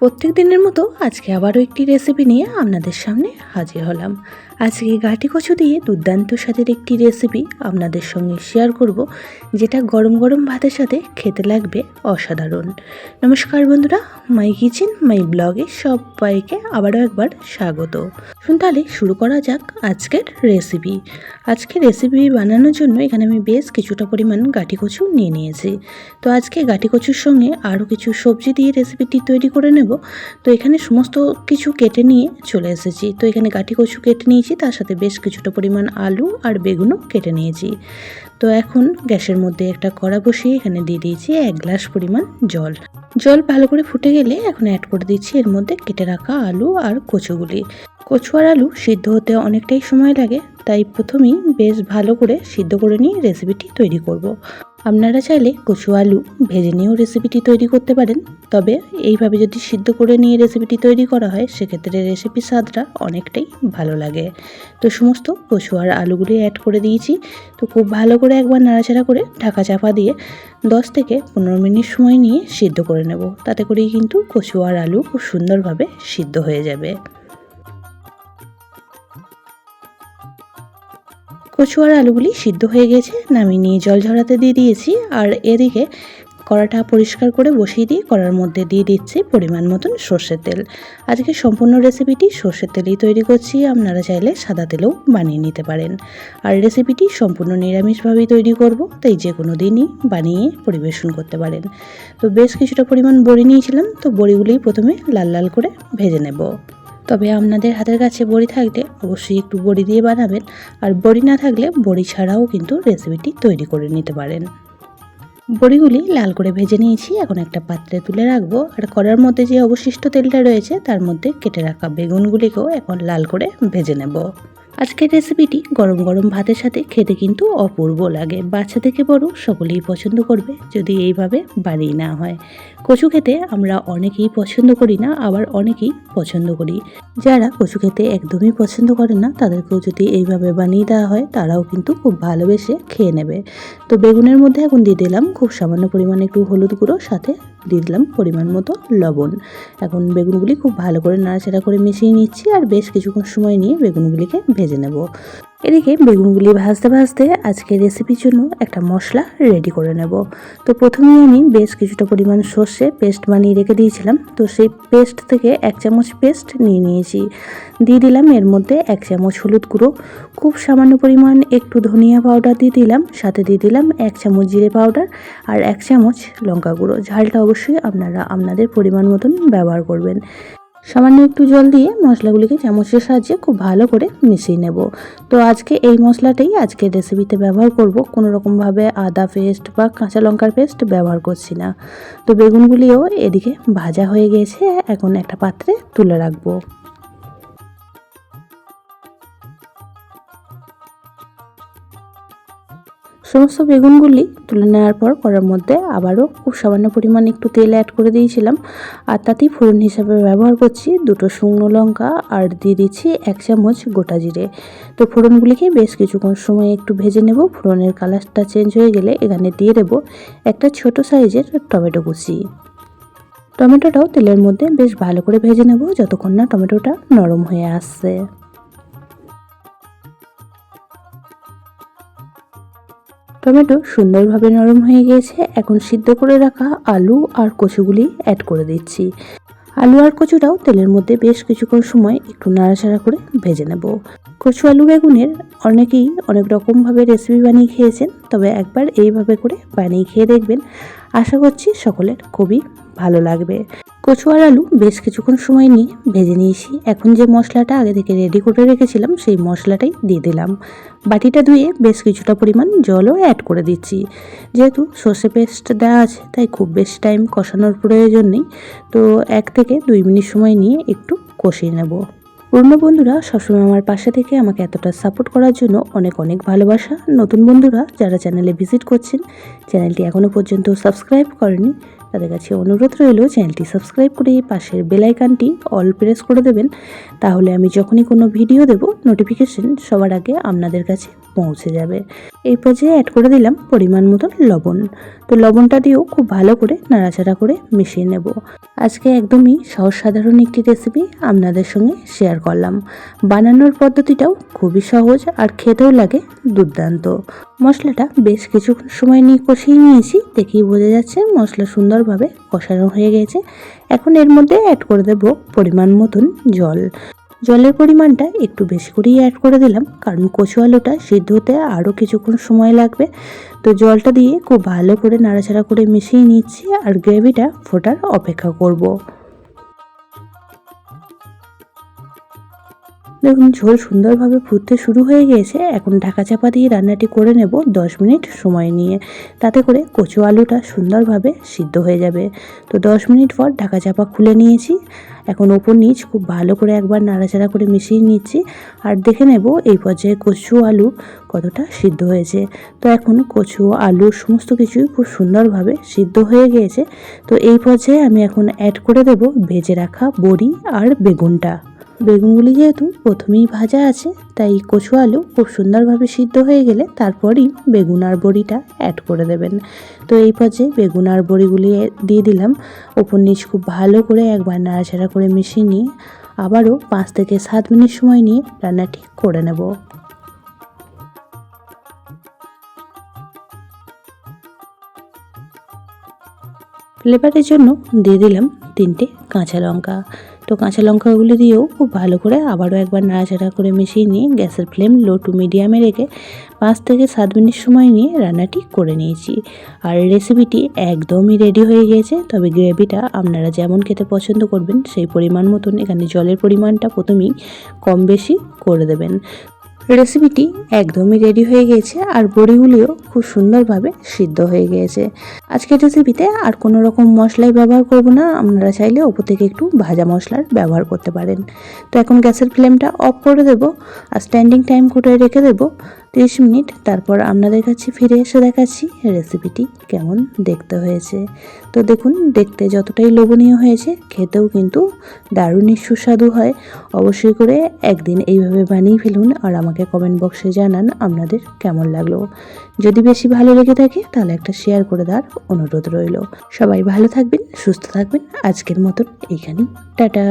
প্রত্যেক দিনের মতো আজকে আবারও একটি রেসিপি নিয়ে আপনাদের সামনে হাজির হলাম। আজকে গাঁটি কচু দিয়ে দুর্দান্ত স্বাদের একটি রেসিপি আপনাদের সঙ্গে শেয়ার করব, যেটা গরম গরম ভাতের সাথে খেতে লাগবে অসাধারণ। নমস্কার বন্ধুরা, মাই কিচেন মাই ব্লগে সবাইকে আবারও একবার স্বাগত। তাহলে শুরু করা যাক আজকের রেসিপি। আজকে রেসিপি বানানোর জন্য এখানে আমি বেশ কিছুটা পরিমাণ গাঁটি কচু নিয়ে নিয়েছি। তো আজকে গাঁটি কচুর সঙ্গে আরও কিছু সবজি দিয়ে রেসিপিটি তৈরি করে নেব। তো এখানে সমস্ত কিছু কেটে নিয়ে চলে এসেছি। তো এখানে গাঁটি কচু কেটে নিয়েছি, তার সাথে বেশ কিছুটা পরিমাণ আলু আর বেগুনও কেটে নিয়েছি। তো এখন গ্যাসের মধ্যে একটা কড়া বসিয়ে এখানে দিয়ে দিয়েছি 1 গ্লাস পরিমাণ জল। জল ভালো করে ফুটে গেলে এখন অ্যাড করে দিচ্ছি এর মধ্যে কেটে রাখা আলু আর কচুগুলি। কচু আর আলু সিদ্ধ হতে অনেকটাই সময় লাগে, তাই প্রথমেই বেশ ভালো করে সিদ্ধ করে নিয়ে রেসিপিটি তৈরি করব। আপনারা চাইলে কচু আলু ভেজে নিয়েও রেসিপিটি তৈরি করতে পারেন, তবে এইভাবে যদি সিদ্ধ করে নিয়ে রেসিপিটি তৈরি করা হয় সেক্ষেত্রে রেসিপির স্বাদটা অনেকটাই ভালো লাগে। তো সমস্ত কচু আর আলুগুলি অ্যাড করে দিয়েছি। তো খুব ভালো করে একবার নাড়াচাড়া করে ঢাকা চাপা দিয়ে 10 থেকে 15 মিনিট সময় নিয়ে সিদ্ধ করে নেব। তাতে করেই কিন্তু কচু আর আলু খুব সুন্দরভাবে সিদ্ধ হয়ে যাবে। কচু আর আলুগুলি সিদ্ধ হয়ে গেছে, নামিয়ে নিয়ে জল ঝরাতে দিয়ে দিয়েছি। আর এদিকে কড়াটা পরিষ্কার করে বসিয়ে দিয়ে কড়ার মধ্যে দিয়ে দিচ্ছি পরিমাণ মতন সর্ষের তেল। আজকে সম্পূর্ণ রেসিপিটি সর্ষের তেলেই তৈরি করছি, আপনারা চাইলে সাদা তেলেও বানিয়ে নিতে পারেন। আর রেসিপিটি সম্পূর্ণ নিরামিষভাবেই তৈরি করব, তাই যে কোনো দিনই বানিয়ে পরিবেশন করতে পারেন। তো বেশ কিছুটা পরিমাণ বড়ি নিয়েছিলাম, তো বড়িগুলি প্রথমে লাল লাল করে ভেজে নেব। তবে আপনাদের হাতের কাছে বড়ি থাকলে অবশ্যই একটু বড়ি দিয়ে বানাবেন, আর বড়ি না থাকলে বড়ি ছাড়াও কিন্তু রেসিপিটি তৈরি করে নিতে পারেন। বড়িগুলি লাল করে ভেজে নিয়েছি, এখন একটা পাত্রে তুলে রাখবো। আর কড়ার মধ্যে যে অবশিষ্ট তেলটা রয়েছে তার মধ্যে কেটে রাখা বেগুনগুলিকেও এখন লাল করে ভেজে নেব। আজকের রেসিপিটি গরম গরম ভাতের সাথে খেতে কিন্তু অপূর্ব লাগে। বাচ্চা থেকে বড় সকলেই পছন্দ করবে যদি এইভাবে বানিয়ে না হয়। কচু খেতে আমরা অনেকেই পছন্দ করি না, আবার অনেকেই পছন্দ করি। যারা কচু খেতে একদমই পছন্দ করে না তাদেরকেও যদি এইভাবে বানিয়ে দেওয়া হয় তারাও কিন্তু খুব ভালোবেসে খেয়ে নেবে। তো বেগুনের মধ্যে এখন দিয়ে দিলাম খুব সামান্য পরিমাণে একটু হলুদ গুঁড়ো, সাথে দিয়ে দিলাম পরিমাণ মতো লবণ। এখন বেগুনগুলি খুব ভালো করে নাড়াচাড়া করে মিশিয়ে নিচ্ছি, আর বেশ কিছুক্ষণ সময় নিয়ে বেগুনগুলিকে ভেজে নেব। এদিকে বেগুনগুলি ভাজতে ভাজতে আজকে রেসিপির জন্য একটা মশলা রেডি করে নেব। তো প্রথমেই আমি বেশ কিছুটা পরিমাণ সর্ষে পেস্ট বানিয়ে রেখে দিয়েছিলাম, তো সেই পেস্ট থেকে 1 চামচ পেস্ট নিয়ে নিয়েছি। দিয়ে দিলাম এর মধ্যে 1 চামচ হলুদ গুঁড়ো, খুব সামান্য পরিমাণ একটু ধনিয়া পাউডার দিয়ে দিলাম, সাথে দিয়ে দিলাম 1 চামচ জিরে পাউডার আর 1 চামচ লঙ্কা গুঁড়ো। ঝালটা অবশ্যই আপনারা আপনাদের পরিমাণ মতন ব্যবহার করবেন। সামান্য একটু জল দিয়ে মশলাগুলিকে চামচের সাহায্যে খুব ভালো করে মিশিয়ে নেব। তো আজকে এই মশলাটাই আজকে রেসিপিতে ব্যবহার করব, কোনো রকমভাবে আদা পেস্ট বা কাঁচা লঙ্কার পেস্ট ব্যবহার করছি না। তো বেগুনগুলিও এদিকে ভাজা হয়ে গেছে, এখন একটা পাত্রে তুলে রাখবো। সমস্ত বেগুনগুলি তুলে নেওয়ার পর কড়ার মধ্যে আবারও খুব সামান্য পরিমাণ একটু তেল অ্যাড করে দিয়েছিলাম, আর তাতেই ফোড়ন হিসাবে ব্যবহার করছি 2টো শুকনো লঙ্কা, আর দিয়ে দিচ্ছি 1 চামচ গোটা জিরে। তো ফোড়নগুলিকে বেশ কিছুক্ষণ সময় একটু ভেজে নেব। ফোড়নের কালারটা চেঞ্জ হয়ে গেলে এখানে দিয়ে দেব একটা ছোট সাইজের টমেটো কুচি। টমেটোটাও তেলের মধ্যে বেশ ভালো করে ভেজে নেব যতক্ষণ না টমেটোটা নরম হয়ে আসছে। টমেটো সুন্দরভাবে নরম হয়ে গিয়েছে, এখন সিদ্ধ করে রাখা আলু আর কচুগুলি অ্যাড করে দিচ্ছি। আলু আর কচুটাও তেলের মধ্যে বেশ কিছুক্ষণ সময় একটু নাড়াচাড়া করে ভেজে নেব। কচু আলু বেগুনের অনেকেই অনেক রকমভাবে রেসিপি বানিয়ে খেয়েছেন, তবে একবার এইভাবে করে বানিয়ে খেয়ে দেখবেন, আশা করছি সকলের খুবই ভালো লাগবে। কচু আর আলু বেশ কিছুক্ষণ সময় নিয়ে ভেজে নিয়েছি। এখন যে মশলাটা আগে থেকে রেডি করে রেখেছিলাম সেই মশলাটাই দিয়ে দিলাম। বাটিটা ধুয়ে বেশ কিছুটা পরিমাণ জলও অ্যাড করে দিচ্ছি। যেহেতু সর্ষে পেস্ট দেওয়া আছে তাই খুব বেশি টাইম কষানোর প্রয়োজন নেই। তো 1 থেকে 2 মিনিট সময় নিয়ে একটু কষিয়ে নেব। পুরনো বন্ধুরা সবসময় আমার পাশে থেকে আমাকে এতটা সাপোর্ট করার জন্য অনেক অনেক ভালোবাসা। নতুন বন্ধুরা যারা চ্যানেলে ভিজিট করছেন, চ্যানেলটি এখনও পর্যন্ত সাবস্ক্রাইব করেনি, তাদের কাছে অনুরোধ রইল চ্যানেলটি সাবস্ক্রাইব করে পাশের বেল আইকনটি অল প্রেস করে দেবেন। তাহলে আমি যখনই কোনো ভিডিও দেব নোটিফিকেশন সবার আগে আপনাদের কাছে পৌঁছে যাবে। এই পর্যায়ে অ্যাড করে দিলাম পরিমাণ মতন লবণ। তো লবণটা দিয়েও খুব ভালো করে নাড়াচাড়া করে মিশিয়ে নেব। আজকে একদমই সহজ সাধারণ একটি রেসিপি আপনাদের সঙ্গে শেয়ার করলাম। বানানোর পদ্ধতিটাও খুবই সহজ আর খেতেও লাগে দুর্দান্ত। মশলাটা বেশ কিছু সময় নিয়ে কষিয়ে নিয়েছি, দেখেই বোঝা যাচ্ছে মশলা সুন্দরভাবে কষানো হয়ে গেছে। এখন এর মধ্যে অ্যাড করে দেব পরিমাণ মতন জল। জলের পরিমাণটা একটু বেশি করেই অ্যাড করে দিলাম, কারণ কচু আলুটা সিদ্ধ হতে আরও কিছুক্ষণ সময় লাগবে। তো জলটা দিয়ে খুব ভালো করে নাড়াচাড়া করে মিশিয়ে নিচ্ছি আর গ্রেভিটা ফোটার অপেক্ষা করব। দেখুন ঝোল সুন্দরভাবে ফুটতে শুরু হয়ে গিয়েছে। এখন ঢাকা চাপা দিয়ে রান্নাটি করে নেব 10 মিনিট সময় নিয়ে, তাতে করে কচু আলুটা সুন্দরভাবে সিদ্ধ হয়ে যাবে। তো 10 মিনিট পর ঢাকা চাপা খুলে নিয়েছি। এখন ওপর নিচ খুব ভালো করে একবার নাড়াচাড়া করে মিশিয়ে নিচ্ছি আর দেখে নেব এই পর্যায়ে কচু আলু কতটা সিদ্ধ হয়েছে। তো এখন কচু আলু সমস্ত কিছুই খুব সুন্দরভাবে সিদ্ধ হয়ে গিয়েছে। তো এই পর্যায়ে আমি এখন অ্যাড করে দেব ভেজে রাখা বড়ি আর বেগুনটা। বেগুনগুলি যেহেতু প্রথমেই ভাজা আছে, তাই কচু আলু খুব সুন্দরভাবে সিদ্ধ হয়ে গেলে তারপরই বেগুন আর বড়িটা অ্যাড করে দেবেন। তো এই পর্যায়ে বেগুন আর বড়িগুলি দিয়ে দিলাম। ওপর নিচ খুব ভালো করে একবার নাড়াচাড়া করে মিশিয়ে নিয়ে আবারও 5 থেকে 7 মিনিট সময় নিয়ে রান্নাটি করে নেব। ফ্লেভারের জন্য দিয়ে দিলাম 3টে কাঁচা লঙ্কা। তো কাঁচা লঙ্কাগুলি দিয়েও খুব ভালো করে আবারও একবার নাড়াচাড়া করে মিশিয়ে নিয়ে গ্যাসের ফ্লেম লো টু মিডিয়ামে রেখে 5 থেকে 7 মিনিট সময় নিয়ে রান্নাটি করে নিয়েছি। আর রেসিপিটি একদমই রেডি হয়ে গিয়েছে। তবে গ্রেভিটা আপনারা যেমন খেতে পছন্দ করবেন সেই পরিমাণ মতন এখানে জলের পরিমাণটা প্রথমেই কম বেশি করে দেবেন। রেসিপিটি একদমই রেডি হয়ে গিয়েছে আর বড়িগুলিও খুব সুন্দরভাবে সিদ্ধ হয়ে গিয়েছে। আজকের রেসিপিতে আর কোনো রকম মশলাই ব্যবহার করব না, আপনারা চাইলে ওপর থেকে একটু ভাজা মশলার ব্যবহার করতে পারেন। তো এখন গ্যাসের ফ্লেমটা অফ করে দেব আর স্ট্যান্ডিং টাইম করে রেখে দেব 30 মিনিট। তারপর আপনাদের কাছে ফিরে এসে দেখাচ্ছি রেসিপিটি কেমন দেখতে হয়েছে। তো দেখুন দেখতে যতটাই লোভনীয় হয়েছে, খেতেও কিন্তু দারুণই সুস্বাদু হয়। অবশ্যই করে একদিন এইভাবে বানিয়ে ফেলুন আর আমাকে কমেন্ট বক্সে জানান আপনাদের কেমন লাগলো। যদি বেশি ভালো লেগে থাকে তাহলে একটা শেয়ার করে দেওয়ার অনুরোধ রইল। সবাই ভালো থাকবেন, সুস্থ থাকবেন। আজকের মতন এইখানেই টাটা।